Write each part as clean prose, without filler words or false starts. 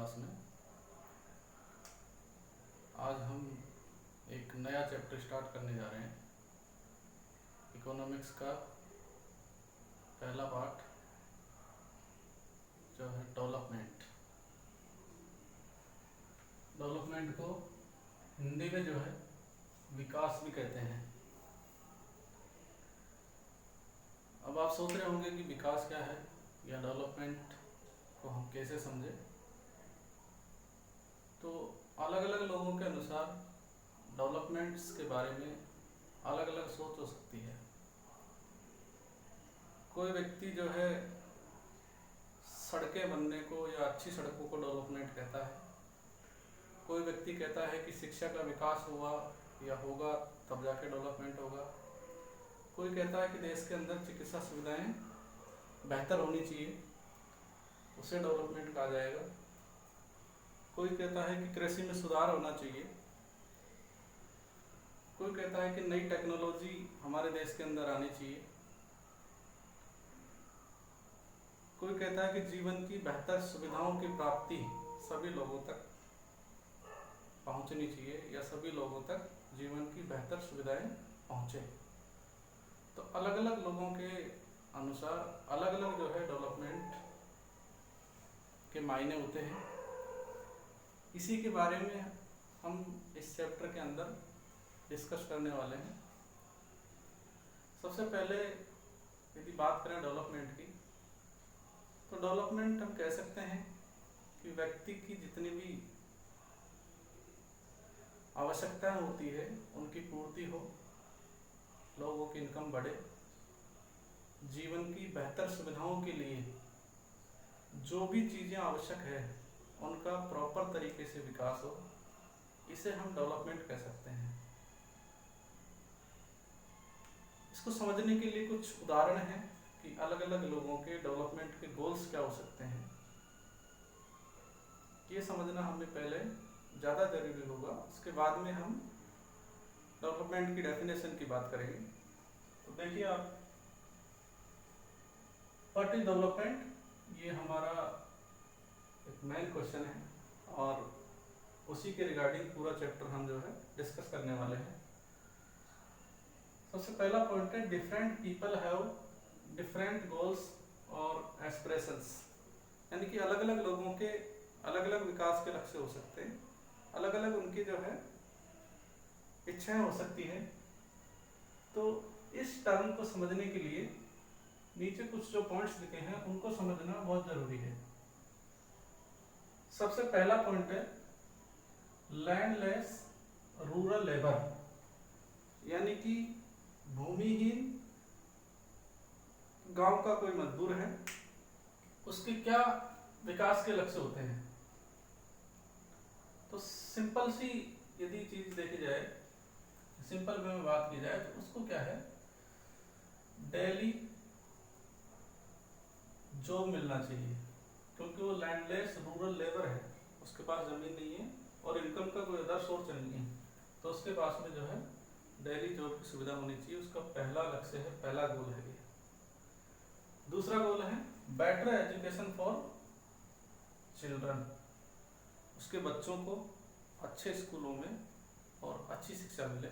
Class में। आज हम एक नया चैप्टर स्टार्ट करने जा रहे हैं। इकोनॉमिक्स का पहला पार्ट जो है डेवलपमेंट। डेवलपमेंट को हिंदी में जो है विकास भी कहते हैं। अब आप सोच रहे होंगे कि विकास क्या है या डेवलपमेंट को हम कैसे समझें। तो अलग अलग लोगों के अनुसार डेवलपमेंट्स के बारे में अलग अलग सोच हो सकती है। कोई व्यक्ति जो है सड़कें बनने को या अच्छी सड़कों को डेवलपमेंट कहता है। कोई व्यक्ति कहता है कि शिक्षा का विकास हुआ या होगा तब जाके डेवलपमेंट होगा। कोई कहता है कि देश के अंदर चिकित्सा सुविधाएं बेहतर होनी चाहिए, उसे डेवलपमेंट कहा जाएगा। कोई कहता है कि कृषि में सुधार होना चाहिए। कोई कहता है कि नई टेक्नोलॉजी हमारे देश के अंदर आनी चाहिए। कोई कहता है कि जीवन की बेहतर सुविधाओं की प्राप्ति सभी लोगों तक पहुंचनी चाहिए या सभी लोगों तक जीवन की बेहतर सुविधाएं पहुंचे। तो अलग अलग लोगों के अनुसार अलग अलग जो है डेवलपमेंट के मायने होते हैं। इसी के बारे में हम इस चैप्टर के अंदर डिस्कस करने वाले हैं। सबसे पहले यदि बात करें डेवलपमेंट की, तो डेवलपमेंट हम कह सकते हैं कि व्यक्ति की जितनी भी आवश्यकताएं होती है उनकी पूर्ति हो, लोगों की इनकम बढ़े, जीवन की बेहतर सुविधाओं के लिए जो भी चीज़ें आवश्यक है उनका प्रॉपर तरीके से विकास हो, इसे हम डेवलपमेंट कह सकते हैं। इसको समझने के लिए कुछ उदाहरण हैं कि अलग अलग लोगों के डेवलपमेंट के गोल्स क्या हो सकते हैं। ये समझना हमें पहले ज़्यादा जरूरी होगा, उसके बाद में हम डेवलपमेंट की डेफिनेशन की बात करेंगे। तो देखिए आप, व्हाट इज डेवलपमेंट, ये हमारा एक मेन क्वेश्चन है और उसी के रिगार्डिंग पूरा चैप्टर हम जो है डिस्कस करने वाले हैं। सबसे पहला पॉइंट है different people have different goals और एस्पिरेशंस, यानी कि अलग अलग लोगों के अलग अलग विकास के लक्ष्य हो सकते हैं, अलग अलग उनकी जो है इच्छाएं हो सकती हैं। तो इस टर्म को समझने के लिए नीचे कुछ जो पॉइंट्स लिखे हैं उनको समझना बहुत जरूरी है। सबसे पहला पॉइंट है लैंडलेस रूरल लेबर, यानी कि भूमिहीन गांव का कोई मजदूर है, उसके क्या विकास के लक्ष्य होते हैं। तो सिंपल सी यदि चीज देखी जाए, सिंपल वे में बात की जाए तो उसको क्या है, डेली जॉब मिलना चाहिए, क्योंकि वो लैंडलेस रूरल लेबर है, उसके पास जमीन नहीं है और इनकम का कोई अदर सोर्स नहीं है, तो उसके पास में जो है डेली जॉब की सुविधा होनी चाहिए। उसका पहला लक्ष्य है, पहला गोल है ये। दूसरा गोल है बेटर एजुकेशन फॉर चिल्ड्रन, उसके बच्चों को अच्छे स्कूलों में और अच्छी शिक्षा मिले।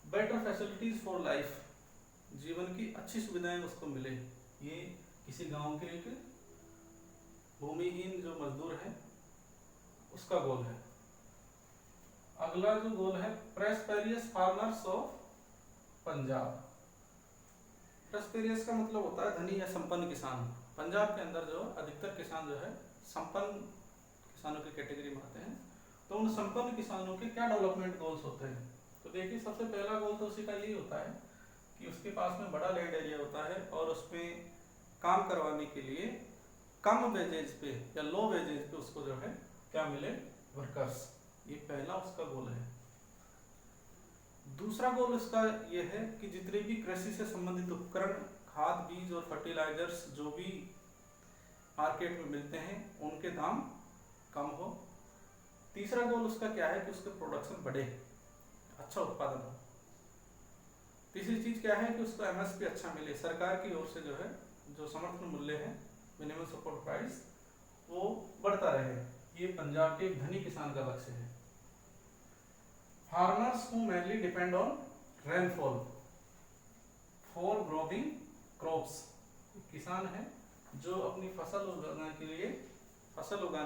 बेटर फैसिलिटीज फॉर लाइफ, जीवन की अच्छी सुविधाएं उसको मिले, ये किसी गांव के एक भूमिहीन जो मजदूर है उसका गोल है। अगला जो गोल है प्रेस्पेरियस फार्मर्स ऑफ पंजाब। प्रेस्पेरियस का मतलब होता है धनी या संपन्न किसान। पंजाब के अंदर जो अधिकतर किसान जो है संपन्न किसानों की कैटेगरी में आते हैं। तो उन संपन्न किसानों के क्या डेवलपमेंट गोल्स होते हैं। तो देखिए सबसे पहला गोल तो उसी का यही होता है कि उसके पास में बड़ा लैंड एरिया होता है और उसमें काम करवाने के लिए कम वेजेज पे या लो वेजेज पे उसको जो है क्या मिले, वर्कर्स। ये पहला उसका गोल है। दूसरा गोल उसका ये है कि जितने भी कृषि से संबंधित उपकरण, खाद, बीज और फर्टिलाइजर्स जो भी मार्केट में मिलते हैं उनके दाम कम हो। तीसरा गोल उसका क्या है कि उसके प्रोडक्शन बढ़े, अच्छा उत्पादन हो। तीसरी चीज क्या है कि उसको एमएसपी अच्छा मिले, सरकार की ओर से जो है जो समर्थन मूल्य है, मिनिमम सपोर्ट प्राइस, वो बढ़ता रहे। ये पंजाब के एक धनी किसान का लक्ष्य है। Farmers who mainly depend on rainfall for growing crops, किसान है जो अपनी फसल उगाने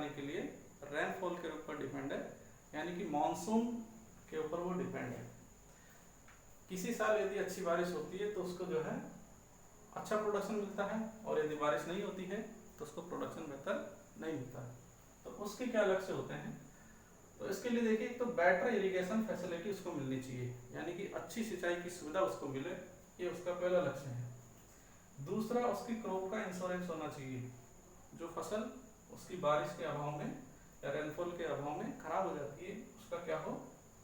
के लिए रेनफॉल के ऊपर डिपेंड है, यानी कि मॉनसून के ऊपर वो डिपेंड है। किसी साल यदि अच्छी बारिश होती है तो उसको जो है अच्छा प्रोडक्शन मिलता है, और यदि बारिश नहीं होती है तो उसको प्रोडक्शन बेहतर नहीं मिलता है। तो उसके क्या लक्ष्य होते हैं? तो इसके लिए देखिए, एक तो बेटर इरिगेशन फैसिलिटी उसको मिलनी चाहिए, यानी कि अच्छी सिंचाई की सुविधा उसको मिले, ये उसका पहला लक्ष्य है। दूसरा, उसकी क्रॉप का इंश्योरेंस होना चाहिए। जो फसल उसकी बारिश के अभाव में या रेनफॉल के अभाव में खराब हो जाती है, उसका क्या हो,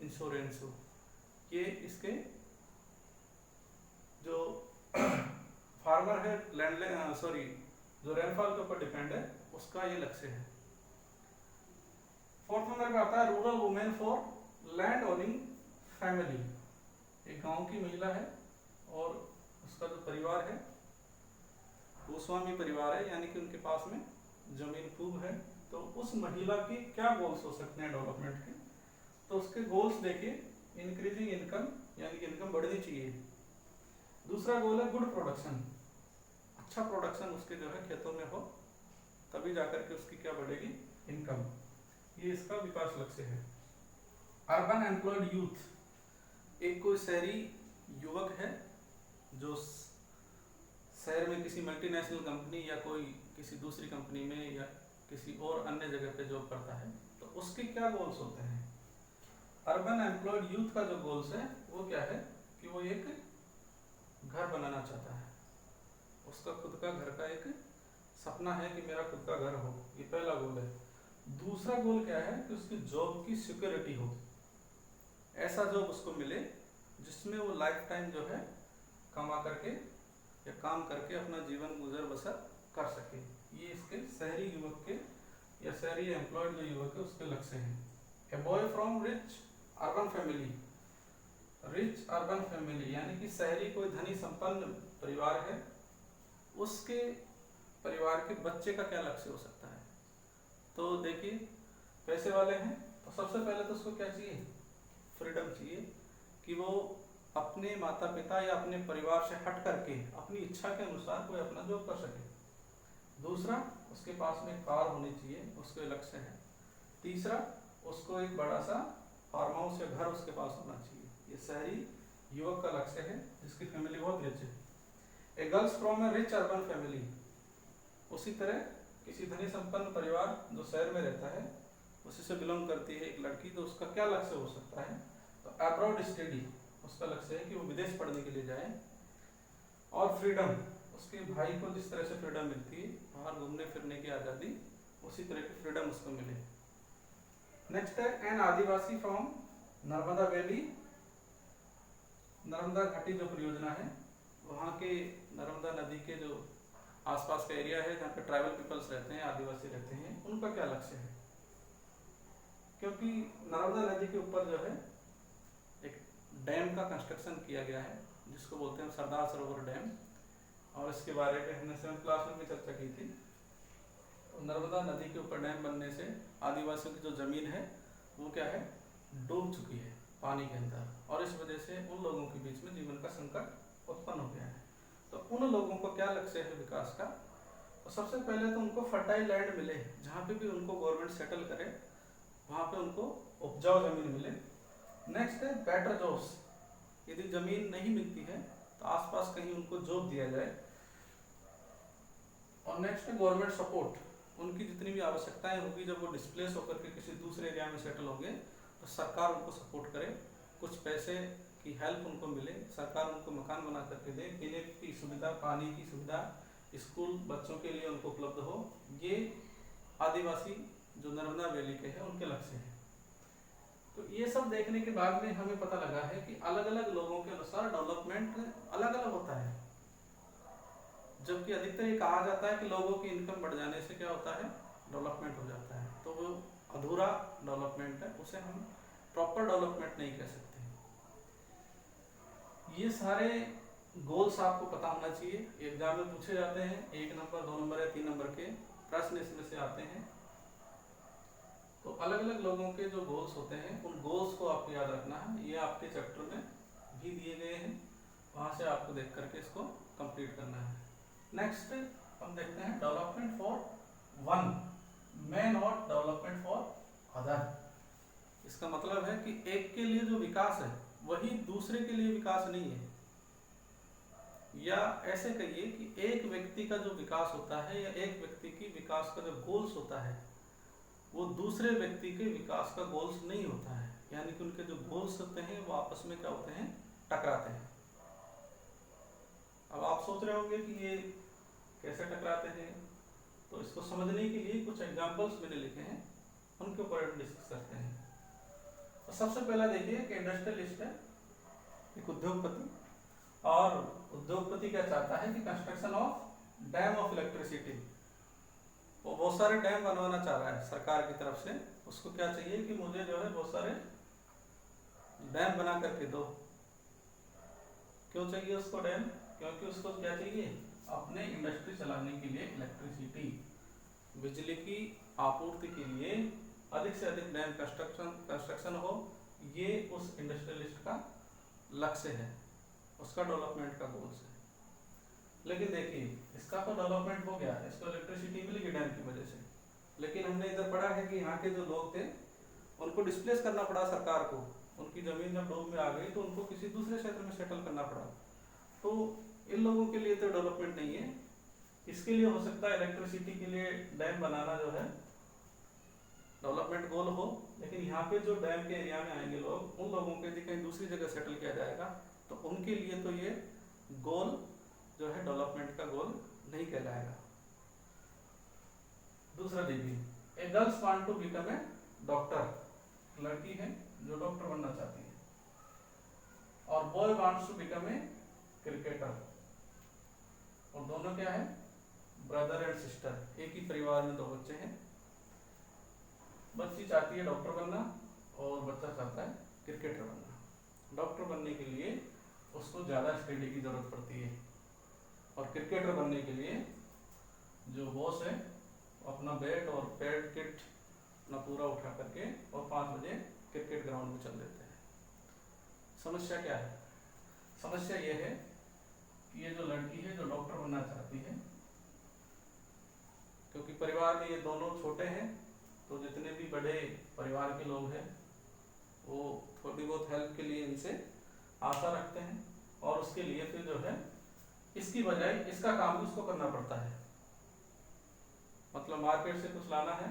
इंश्योरेंस हो। ये इसके जो फार्मर है जो रेनफॉल के ऊपर डिपेंड है, उसका ये लक्ष्य है। फोर्थ नंबर पे आता है rural women for land owning family. एक गांव की महिला है और उसका जो परिवार है भूस्वामी परिवार है, यानी कि उनके पास में जमीन खूब है। तो उस महिला के क्या गोल्स हो सकते हैं डेवलपमेंट के? तो उसके गोल्स देखिए, इंक्रीजिंग इनकम, यानी कि इनकम बढ़नी चाहिए। दूसरा गोल है गुड प्रोडक्शन, अच्छा प्रोडक्शन उसके जो है खेतों में हो, तभी जाकर के उसकी क्या बढ़ेगी, इनकम। ये इसका विकास लक्ष्य है। अर्बन एम्प्लॉयड यूथ, एक कोई शहरी युवक है जो शहर में किसी मल्टीनेशनल कंपनी या कोई किसी दूसरी कंपनी में या किसी और अन्य जगह पे जॉब करता है, तो उसके क्या गोल्स होते हैं? अर्बन एम्प्लॉयड यूथ का जो गोल्स है वो क्या है कि वो एक घर बनाना चाहता है, उसका खुद का घर का एक सपना है कि मेरा खुद का घर हो, ये पहला गोल है। दूसरा गोल क्या है कि उसकी जॉब की सिक्योरिटी हो, ऐसा जॉब उसको मिले जिसमें वो लाइफ टाइम जो है कमा करके या काम करके अपना जीवन गुजर बसर कर सके। ये इसके शहरी युवक के या शहरी एम्प्लॉयड जो युवक है उसके लक्ष्य हैं। A boy from rich urban family, rich urban family यानी कि शहरी कोई धनी संपन्न परिवार है, उसके परिवार के बच्चे का क्या लक्ष्य हो सकता है? तो देखिए, पैसे वाले हैं तो सबसे पहले तो उसको क्या चाहिए, फ्रीडम चाहिए कि वो अपने माता पिता या अपने परिवार से हट करके अपनी इच्छा के अनुसार कोई अपना जॉब कर सके। दूसरा, उसके पास में कार होनी चाहिए, उसके लक्ष्य है। तीसरा, उसको एक बड़ा सा फार्म हाउस या घर उसके पास होना चाहिए। ये शहरी युवक का लक्ष्य है जिसकी फैमिली बहुत रिच है। A girls from a rich urban family, उसी तरह किसी धनी संपन्न परिवार जो शहर में रहता है उसी से बिलोंग करती है एक लड़की, तो उसका क्या लक्ष्य हो सकता है? तो अब्रॉड स्टडी, उसका लक्ष्य है कि वो विदेश पढ़ने के लिए जाए। और फ्रीडम, उसके भाई को जिस तरह से फ्रीडम मिलती है बाहर घूमने फिरने की आज़ादी, उसी तरह की फ्रीडम उसको मिले। नेक्स्ट है an Adivasi from Narmada valley, Narmada घाटी जो परियोजना है वहाँ के नर्मदा नदी के जो आसपास का एरिया है जहाँ पे ट्राइबल पीपल्स रहते हैं, आदिवासी रहते हैं, उनका क्या लक्ष्य है? क्योंकि नर्मदा नदी के ऊपर जो है एक डैम का कंस्ट्रक्शन किया गया है जिसको बोलते हैं सरदार सरोवर डैम, और इसके बारे में हमने 7th क्लास में भी चर्चा की थी। तो नर्मदा नदी के ऊपर डैम बनने से आदिवासियों की जो जमीन है वो क्या है, डूब चुकी है पानी के अंदर, और इस वजह से उन लोगों के बीच में जीवन का संकट उत्पन्न हो गया है। तो उन लोगों को क्या लक्ष्य है विकास का? तो सबसे पहले तो उनको फर्टाइल लैंड मिले, जहाँ पे भी उनको गवर्नमेंट सेटल करे वहाँ पे उनको उपजाऊ जमीन मिले। नेक्स्ट है बेटर जॉब्स, यदि जमीन नहीं मिलती है तो आसपास कहीं उनको जॉब दिया जाए। और नेक्स्ट है गवर्नमेंट सपोर्ट, उनकी जितनी भी आवश्यकताएं होगी जब वो डिस्प्लेस होकर के किसी दूसरे एरिया में सेटल होंगे तो सरकार उनको सपोर्ट करे, कुछ पैसे की हेल्प उनको मिले, सरकार उनको मकान बना करके दे, पीने की सुविधा, पानी की सुविधा, स्कूल बच्चों के लिए उनको उपलब्ध हो। ये आदिवासी जो नर्मदा वैली के हैं उनके लक्ष्य हैं। तो ये सब देखने के बाद में हमें पता लगा है कि अलग अलग लोगों के अनुसार डेवलपमेंट अलग अलग होता है, जबकि अधिकतर ये कहा जाता है कि लोगों की इनकम बढ़ जाने से क्या होता है, डेवलपमेंट हो जाता है। तो वो अधूरा डेवलपमेंट है, उसे हम प्रॉपर डेवलपमेंट नहीं कह सकते। ये सारे गोल्स आपको पता होना चाहिए, एग्जाम में पूछे जाते हैं, 1 नंबर 2 नंबर या 3 नंबर के। प्रश्न इसमें से आते हैं। तो अलग अलग लोगों के जो गोल्स होते हैं उन गोल्स को आपको याद रखना है। ये आपके चैप्टर में भी दिए गए हैं, वहां से आपको देख करके इसको कंप्लीट करना है। नेक्स्ट हम देखते हैं development for one may not development for other. इसका मतलब है कि एक के लिए जो विकास है वही दूसरे के लिए विकास नहीं है, या ऐसे कहिए कि एक व्यक्ति का जो विकास होता है या एक व्यक्ति की विकास का जो गोल्स होता है वो दूसरे व्यक्ति के विकास का गोल्स नहीं होता है। यानी कि उनके जो गोल्स होते हैं वो आपस में क्या होते हैं, टकराते हैं। अब आप सोच रहे होंगे कि ये कैसे टकराते हैं, तो इसको समझने के लिए कुछ एग्जांपल्स मैंने लिखे हैं, उनके ऊपर डिस्कस करते हैं। तो सबसे पहला देखिए कि इंडस्ट्रियलिस्ट है एक उद्योगपति, और उद्योगपति क्या चाहता है कि construction of dam of electricity, वो बहुत सारे डैम बनवाना चाह रहा है सरकार की तरफ से। उसको क्या चाहिए कि मुझे जो है बहुत सारे डैम बना करके दो। क्यों चाहिए उसको डैम? क्योंकि उसको क्या चाहिए, अपने इंडस्ट्री चलाने के लिए इलेक्ट्रिसिटी, बिजली की आपूर्ति के लिए अधिक से अधिक डैम कंस्ट्रक्शन हो। ये उस इंडस्ट्रियलिस्ट का लक्ष्य है, उसका डेवलपमेंट का गोल्स है। लेकिन देखिए इसका तो डेवलपमेंट हो गया, इसको इलेक्ट्रिसिटी मिल गई डैम की वजह से, लेकिन हमने इधर पढ़ा है कि यहाँ के जो लोग थे उनको डिस्प्लेस करना पड़ा सरकार को। उनकी जमीन जब डूब में आ गई तो उनको किसी दूसरे क्षेत्र में सेटल करना पड़ा। तो इन लोगों के लिए तो डेवलपमेंट नहीं है। इसके लिए हो सकता है इलेक्ट्रिसिटी के लिए डैम बनाना जो है डेवलपमेंट गोल हो, लेकिन यहाँ पे जो डैम के एरिया में आएंगे लोग, उन लोगों के लिए कहीं दूसरी जगह सेटल किया जाएगा, तो उनके लिए तो ये गोल जो है डेवलपमेंट का गोल नहीं कहलाएगा। दूसरा देखिए, a girls want to become a doctor, लड़की है जो डॉक्टर बनना चाहती है, और boy wants to become a cricketer, और दोनों क्या है, ब्रदर एंड सिस्टर, एक ही परिवार में दो बच्चे हैं। बच्ची चाहती है डॉक्टर बनना और बच्चा चाहता है क्रिकेटर बनना। डॉक्टर बनने के लिए उसको ज्यादा स्टडी की जरूरत पड़ती है, और क्रिकेटर बनने के लिए जो बॉस है अपना बैट और पैड किट अपना पूरा उठा करके और 5 बजे क्रिकेट ग्राउंड में चल देते हैं। समस्या क्या है? समस्या यह है कि ये जो लड़की है जो डॉक्टर बनना चाहती है, क्योंकि परिवार में ये दोनों छोटे हैं, तो जितने भी बड़े परिवार के लोग हैं वो थोड़ी बहुत हेल्प के लिए इनसे आशा रखते हैं, और उसके लिए फिर जो है इसकी बजाय इसका काम भी उसको करना पड़ता है। मतलब मार्केट से कुछ लाना है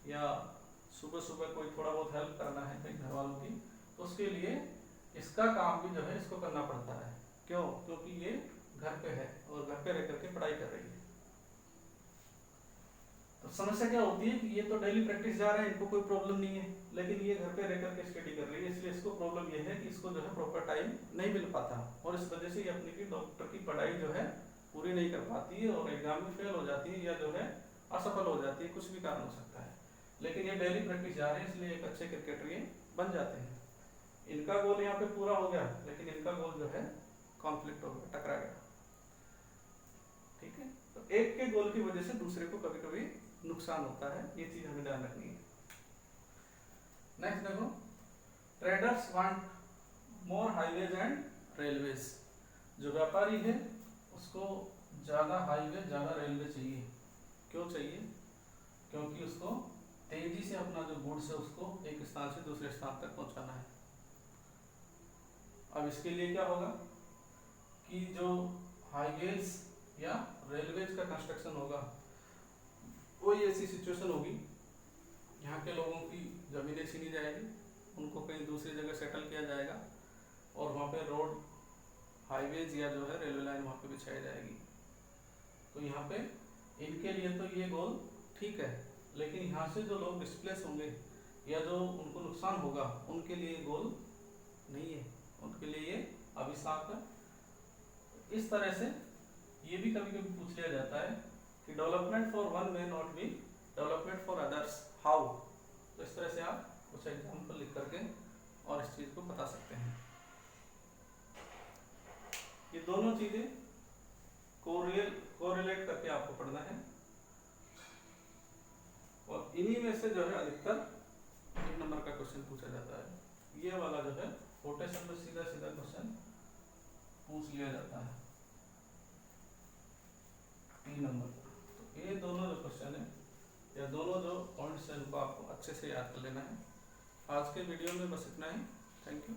या सुबह सुबह कोई थोड़ा बहुत हेल्प करना है कहीं घर वालों की, तो उसके लिए इसका काम भी जो है इसको करना पड़ता है। क्यों? क्योंकि ये घर पे है और घर पे रह करके पढ़ाई कर रही है। तो समस्या क्या होती है कि ये तो डेली प्रैक्टिस जा रहे हैं, इनको कोई प्रॉब्लम नहीं है, लेकिन ये घर पे रह करके स्टडी कर रही है, इसलिए इसको प्रॉब्लम ये है कि इसको जो है प्रॉपर टाइम नहीं मिल पाता, और इस वजह से ये अपनी की डॉक्टर की पढ़ाई जो है पूरी नहीं कर पाती है और एग्जाम में फेल हो जाती है, या जो है असफल हो जाती है, कुछ भी कारण हो सकता है। लेकिन ये डेली प्रैक्टिस जा रहे हैं, इसलिए एक अच्छे क्रिकेटर ये बन जाते हैं। इनका गोल यहाँ पे पूरा हो गया, लेकिन इनका गोल जो है कॉन्फ्लिक्ट हो गया, टकरा गया। ठीक है, तो एक के गोल की वजह से दूसरे को कभी कभी नुकसान होता है, ये चीज हमें ध्यान रखनी है। नेक्स्ट देखो, traders want more highways and railways. जो व्यापारी है उसको ज्यादा हाईवे ज्यादा रेलवे चाहिए। क्यों चाहिए? क्योंकि उसको तेजी से अपना जो गुड्स है उसको एक स्थान से दूसरे स्थान तक पहुंचाना है। अब इसके लिए क्या होगा कि जो हाईवेज या रेलवेज का कंस्ट्रक्शन होगा, कोई ऐसी सिचुएशन होगी यहाँ के लोगों की जमीनें छीनी जाएगी, उनको कहीं दूसरी जगह सेटल किया जाएगा, और वहाँ पे रोड हाईवेज या जो है रेलवे लाइन वहाँ पे बिछाई जाएगी। तो यहाँ पे इनके लिए तो ये गोल ठीक है, लेकिन यहाँ से जो लोग डिस्प्लेस होंगे या जो उनको नुकसान होगा उनके लिए गोल नहीं है, उनके लिए ये अभिशाप है। इस तरह से ये भी कभी कभी पूछ लिया जाता है कि development for one may not be development for others, how? तो इस तरह से आप कुछ एग्जाम्पल लिख करके और इस चीज को बता सकते हैं। ये दोनों चीजें कोरिलेट करके आपको पढ़ना है। इन्हीं में से जो है अधिकतर 1 नंबर का क्वेश्चन पूछा जाता है। ये वाला जो है कोटेशन में सीधा सीधा क्वेश्चन पूछ लिया जाता है 3 नंबर का। तो ये दोनों जो क्वेश्चन है या दोनों जो पॉइंट्स हैं उनको आपको अच्छे से याद कर लेना है। आज के वीडियो में बस इतना ही। Thank you.